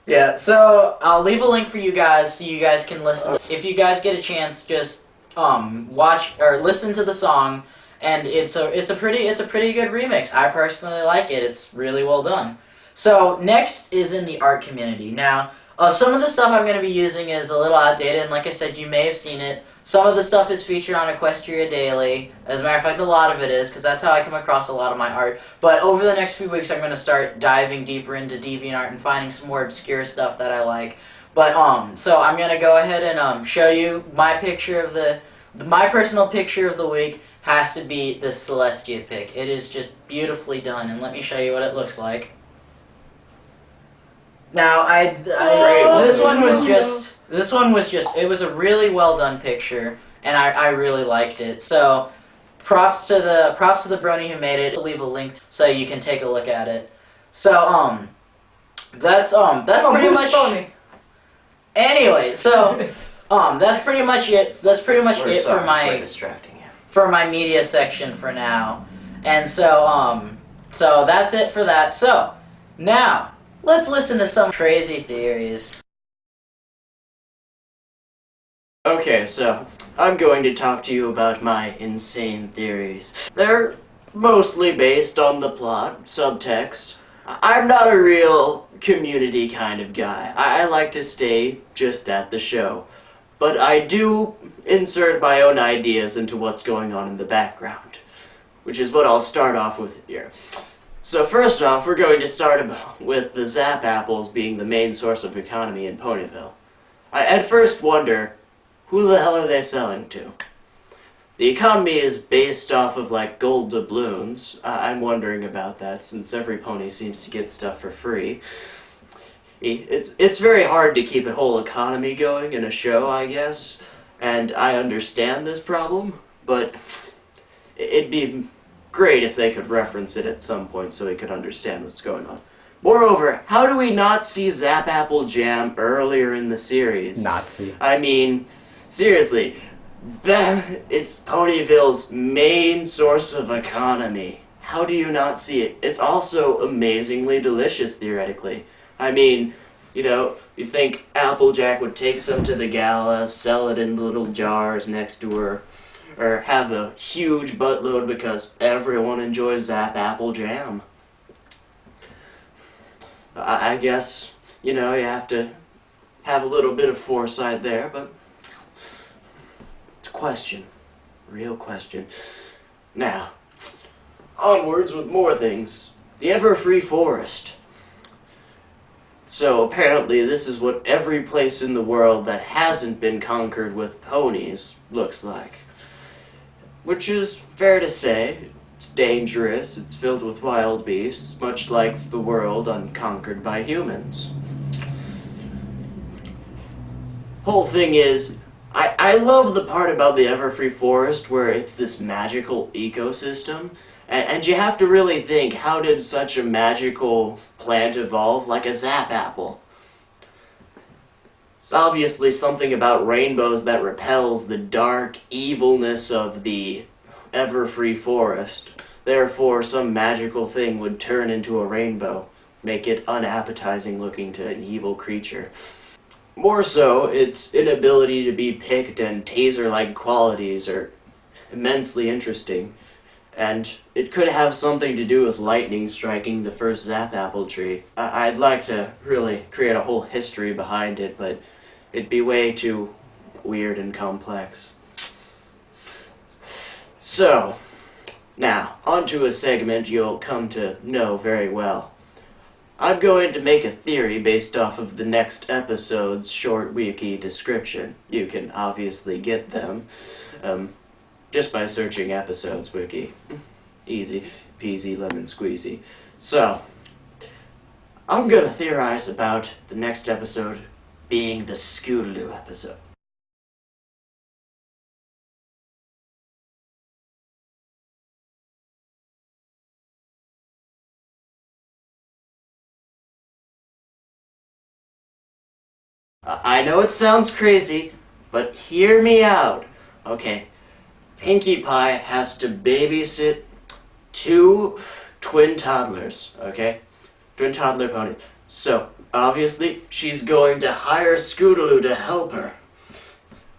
Yeah, so I'll leave a link for you guys so you guys can listen. If you guys get a chance, just watch or listen to the song, and it's a pretty good remix. I personally like it. It's really well done. So next is in the art community. Now, some of the stuff I'm going to be using is a little outdated, and like I said, you may have seen it. Some of the stuff is featured on Equestria Daily. As a matter of fact, a lot of it is, because that's how I come across a lot of my art. But over the next few weeks, I'm going to start diving deeper into DeviantArt and finding some more obscure stuff that I like. But, so I'm going to go ahead and show you my picture of my personal picture of the week has to be the Celestia pic. It is just beautifully done, and let me show you what it looks like. Now, this one was just, it was a really well done picture, and I really liked it. So, props to the brony who made it. I'll leave a link so you can take a look at it. So, that's pretty much. Anyway, so, that's pretty much it. That's pretty much it for my media section for now. And so, so that's it for that. So, now, let's listen to some crazy theories. Okay, so I'm going to talk to you about my insane theories. They're mostly based on the plot, subtext. I'm not a real community kind of guy. I like to stay just at the show. But I do insert my own ideas into what's going on in the background, which is what I'll start off with here. So first off, we're going to start with the Zap apples being the main source of economy in Ponyville. I at first wonder, who the hell are they selling to? The economy is based off of like gold doubloons. I'm wondering about that since every pony seems to get stuff for free. It's very hard to keep a whole economy going in a show, I guess, and I understand this problem, but it'd be great if they could reference it at some point so we could understand what's going on. Moreover, how do we not see Zap Apple Jam earlier in the series? Not see. I mean, seriously, it's Ponyville's main source of economy. How do you not see it? It's also amazingly delicious, theoretically. I mean, you know, you think Applejack would take some to the gala, sell it in little jars next to her, or have a huge buttload because everyone enjoys Zap Apple Jam. I guess, you know, you have to have a little bit of foresight there, but it's a question. Real question. Now, onwards with more things. The Everfree Forest. So apparently this is what every place in the world that hasn't been conquered with ponies looks like. Which is fair to say. It's dangerous, it's filled with wild beasts, much like the world unconquered by humans. Whole thing is, I love the part about the Everfree Forest where it's this magical ecosystem, and you have to really think, how did such a magical plant evolve like a zap apple? It's obviously something about rainbows that repels the dark evilness of the Everfree Forest. Therefore, some magical thing would turn into a rainbow, make it unappetizing looking to an evil creature. More so, its inability to be picked and taser-like qualities are immensely interesting. And it could have something to do with lightning striking the first zap apple tree. I'd like to really create a whole history behind it, but it'd be way too weird and complex. So, now, onto a segment you'll come to know very well. I'm going to make a theory based off of the next episode's short wiki description. You can obviously get them just by searching episodes wiki. Easy peasy lemon squeezy. So, I'm going to theorize about the next episode being the Scootaloo episode. I know it sounds crazy, but hear me out. Okay, Pinkie Pie has to babysit 2 twin toddlers, okay? Twin toddler ponies. So, obviously, she's going to hire Scootaloo to help her.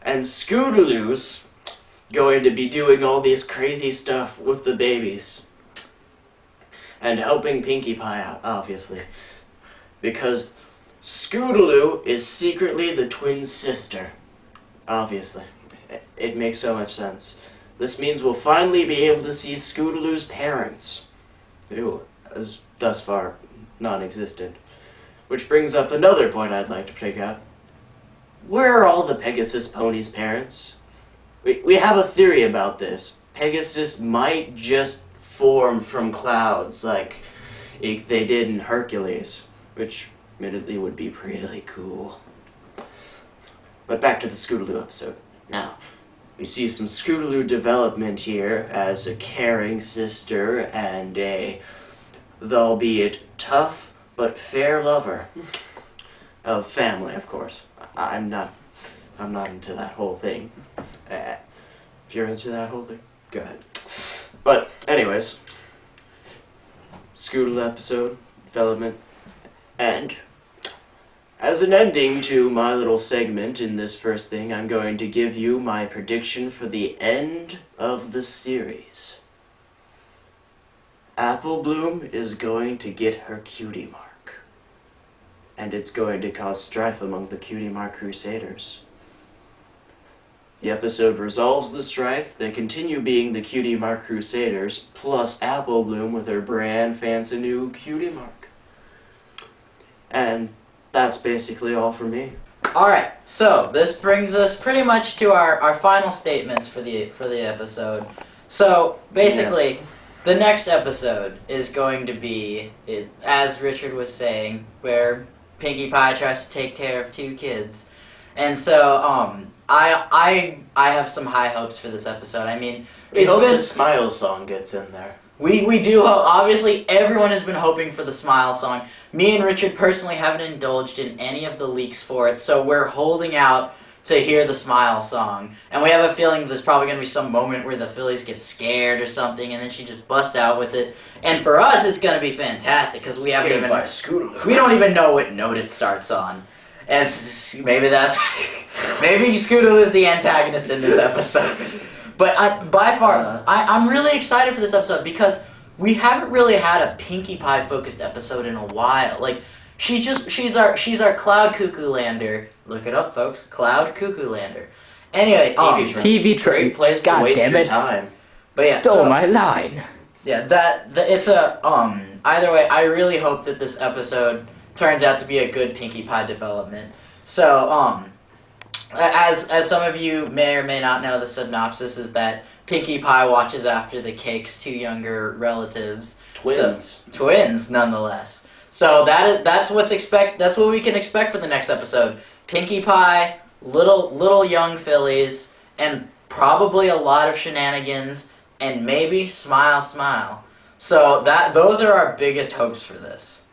And Scootaloo's going to be doing all this crazy stuff with the babies. And helping Pinkie Pie out, obviously. Because Scootaloo is secretly the twin sister. Obviously. It makes so much sense. This means we'll finally be able to see Scootaloo's parents, who is thus far non-existent. Which brings up another point I'd like to pick up. Where are all the Pegasus ponies' parents? We have a theory about this. Pegasus might just form from clouds like they did in Hercules, which admittedly would be pretty cool. But back to the Scootaloo episode. Now, we see some Scootaloo development here as a caring sister and a, albeit tough but fair lover of family, of course. I'm not into that whole thing. If you're into that whole thing, go ahead. But anyways, Scootaloo episode development, and as an ending to my little segment in this first thing, I'm going to give you my prediction for the end of the series. Apple Bloom is going to get her cutie mark. And it's going to cause strife among the cutie mark crusaders. The episode resolves the strife. They continue being the cutie mark crusaders, plus Apple Bloom with her brand fancy new cutie mark. And that's basically all for me. Alright, so this brings us pretty much to our final statements for the episode. So, basically, the next episode is going to be, as Richard was saying, where Pinkie Pie tries to take care of 2 kids. And so, I have some high hopes for this episode. I mean, We hope the Smile song gets in there. We do hope. Obviously, everyone has been hoping for the Smile song. Me and Richard personally haven't indulged in any of the leaks for it, so we're holding out to hear the Smile song. And we have a feeling there's probably going to be some moment where the Phillies get scared or something, and then she just busts out with it. And for us, it's going to be fantastic, because we haven't even... We don't even know what note it starts on. And maybe Scootaloo is the antagonist in this episode. But by far, I'm really excited for this episode, because we haven't really had a Pinkie Pie focused episode in a while. Like, she's our Cloud Cuckoo Lander. Look it up, folks. Cloud Cuckoo Lander. Anyway, TV Great place to waste your time. But yeah, Stole my line. Yeah, it's a, either way, I really hope that this episode turns out to be a good Pinkie Pie development. So, as some of you may or may not know, the synopsis is that Pinkie Pie watches after the Cake's two younger relatives. Twins, nonetheless. So that's what we can expect for the next episode. Pinkie Pie, little young fillies, and probably a lot of shenanigans, and maybe smile. So those are our biggest hopes for this.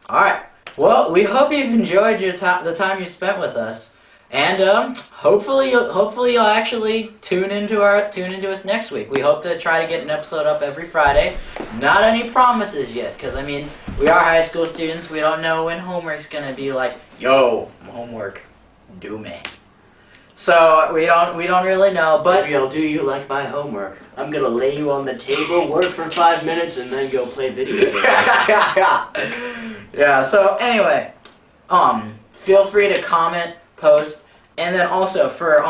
All right. Well, we hope you've enjoyed the time you spent with us, and hopefully you'll actually tune into us next week. We hope to try to get an episode up every Friday. Not any promises yet, because I mean we are high school students. We don't know when homework's gonna be like, yo, homework, do me. So we don't really know, but maybe I'll do you like my homework. I'm gonna lay you on the table, work for 5 minutes, and then go play video games. Yeah. So anyway, feel free to comment, post, and then also for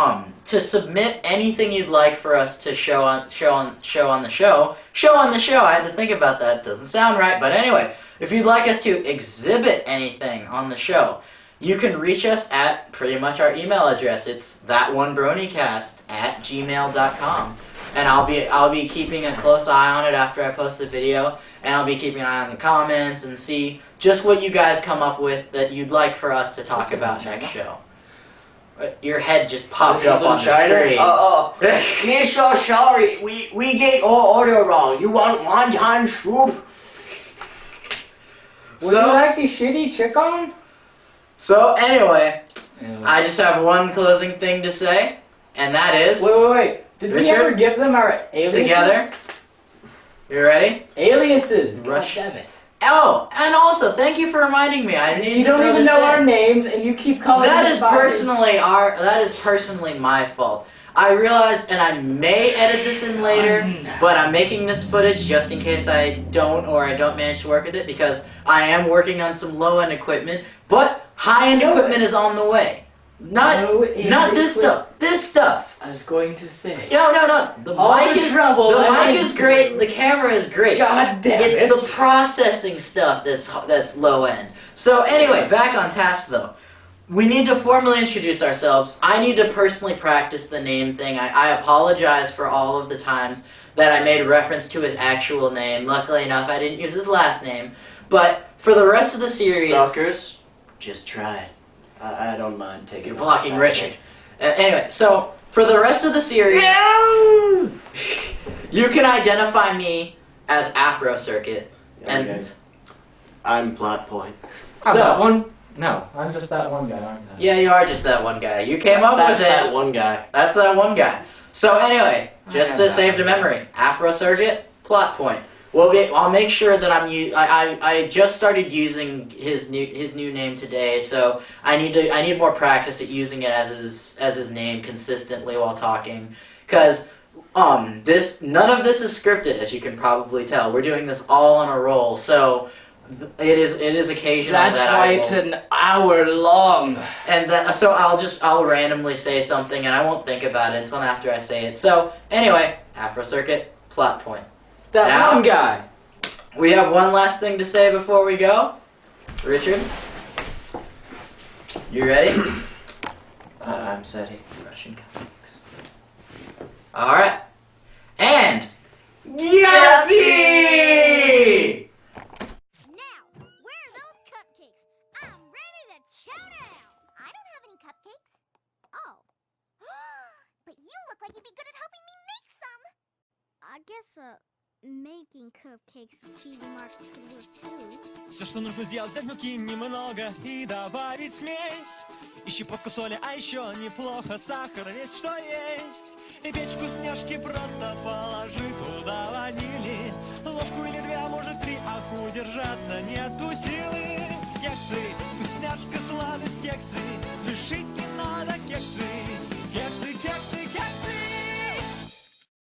to submit anything you'd like for us to show on the show. I had to think about that. It doesn't sound right, but anyway, if you'd like us to exhibit anything on the show, you can reach us at pretty much our email address. It's thatonebronycast@gmail.com. And I'll be keeping a close eye on it after I post the video, and I'll be keeping an eye on the comments and see just what you guys come up with that you'd like for us to talk about next show. Your head just popped up on the screen. We're so sorry. We get all order wrong. You want wonton soup? Would you like the shitty chicken? So anyway, I just have one closing thing to say, and that is... Wait. Did we ever give them our aliases? Together. You ready? Aliases. Rush of it. Oh, and also, thank you for reminding me. You don't even know our names, and you keep calling that us that is personally my fault. I realized, and I may edit this in later, but I'm making this footage just in case I don't manage to work with it, because I am working on some low-end equipment, but high-end equipment is on the way. Not this stuff. This stuff. I was going to say. No. The mic is great. The camera is great. God damn it. It's the processing stuff that's low end. So anyway, back on task though. We need to formally introduce ourselves. I need to personally practice the name thing. I apologize for all of the times that I made reference to his actual name. Luckily enough, I didn't use his last name. But for the rest of the series... Suckers, just try it. I don't mind taking... You're blocking Richard. Anyway, so for the rest of the series... You can identify me as Afro Circuit. And I'm Plot Point. That one? No, I'm just that one guy, aren't I? Yeah, you are just that one guy. You came up with it. That's that one guy. That's that one guy. So anyway, just to save the memory, Afro Circuit, Plot Point. I'll make sure that I just started using his new name today, so I need more practice at using it as his name consistently while talking, because none of this is scripted, as you can probably tell. We're doing this all on a roll, so it is occasional. That's why it's an hour long. And so I'll randomly say something and I won't think about it until after I say it. So anyway, Afro Circuit, Plot Point. That one guy. We have one last thing to say before we go. Richard, you ready? I'm setting. Russian comics. All right. And Yahtzee! Now, where are those cupcakes? I'm ready to chow down. I don't have any cupcakes. Oh. But you look like you'd be good at helping me make some. I guess, making cupcakes Kiwi Mark could work too. Все, что нужно сделать, взять муки немного и добавить смесь. И щепотку соли, а еще неплохо сахар весь, что есть. И печь вкусняшки просто положи туда ванили. Ложку или две, а может 3, ах, удержаться нету силы. Кексы, вкусняшка, сладость, кексы.